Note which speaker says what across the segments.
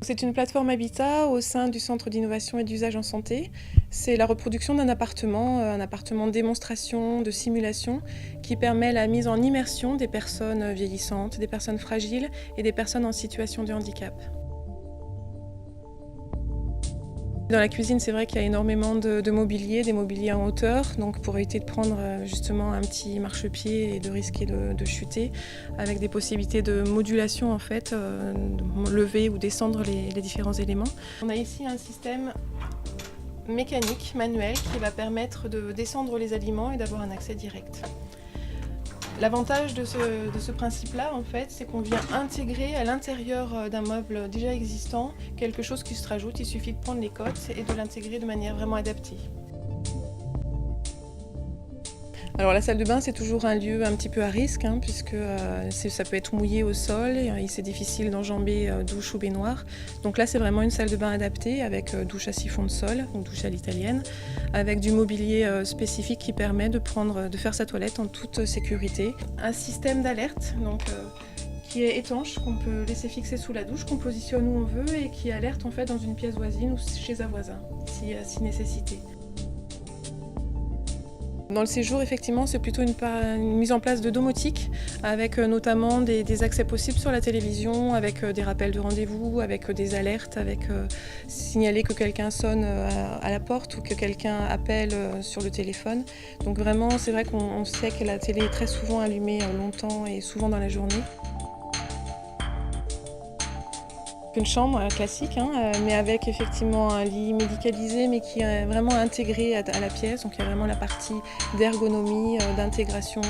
Speaker 1: C'est une plateforme Habitat au sein du Centre d'innovation et d'usage en santé. C'est la reproduction d'un appartement de démonstration, de simulation, qui permet la mise en immersion des personnes vieillissantes, des personnes fragiles et des personnes en situation de handicap. Dans la cuisine, c'est vrai qu'il y a énormément de mobilier, des mobiliers en hauteur, donc pour éviter de prendre justement un petit marchepied et de risquer de chuter, avec des possibilités de modulation en fait, de lever ou descendre les différents éléments. On a ici un système mécanique, manuel, qui va permettre de descendre les aliments et d'avoir un accès direct. L'avantage de ce principe-là, en fait, c'est qu'on vient intégrer à l'intérieur d'un meuble déjà existant quelque chose qui se rajoute. Il suffit de prendre les cotes et de l'intégrer de manière vraiment adaptée. Alors la salle de bain, c'est toujours un lieu un petit peu à risque, puisque ça peut être mouillé au sol et c'est difficile d'enjamber douche ou baignoire. Donc là, c'est vraiment une salle de bain adaptée avec douche à siphon de sol, donc douche à l'italienne, avec du mobilier spécifique qui permet de faire sa toilette en toute sécurité. Un système d'alerte, qui est étanche, qu'on peut laisser fixer sous la douche, qu'on positionne où on veut et qui alerte en fait dans une pièce voisine ou chez un voisin, si nécessité. Dans le séjour, effectivement, c'est plutôt une mise en place de domotique, avec notamment des accès possibles sur la télévision, avec des rappels de rendez-vous, avec des alertes, avec signaler que quelqu'un sonne à la porte ou que quelqu'un appelle sur le téléphone. Donc vraiment, c'est vrai qu'on sait que la télé est très souvent allumée longtemps et souvent dans la journée. Une chambre classique, mais avec effectivement un lit médicalisé, mais qui est vraiment intégré à la pièce. Donc il y a vraiment la partie d'ergonomie, d'intégration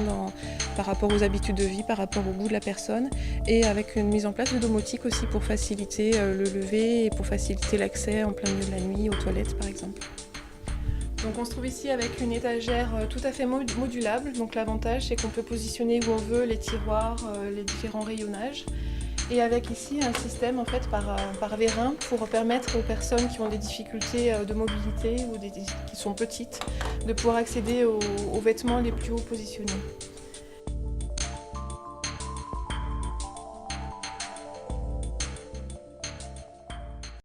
Speaker 1: par rapport aux habitudes de vie, par rapport au goût de la personne, et avec une mise en place de domotique aussi pour faciliter le lever et pour faciliter l'accès en plein milieu de la nuit aux toilettes par exemple. Donc on se trouve ici avec une étagère tout à fait modulable. Donc l'avantage, c'est qu'on peut positionner où on veut les tiroirs, les différents rayonnages. Et avec ici un système en fait par vérin pour permettre aux personnes qui ont des difficultés de mobilité ou qui sont petites de pouvoir accéder aux vêtements les plus haut positionnés.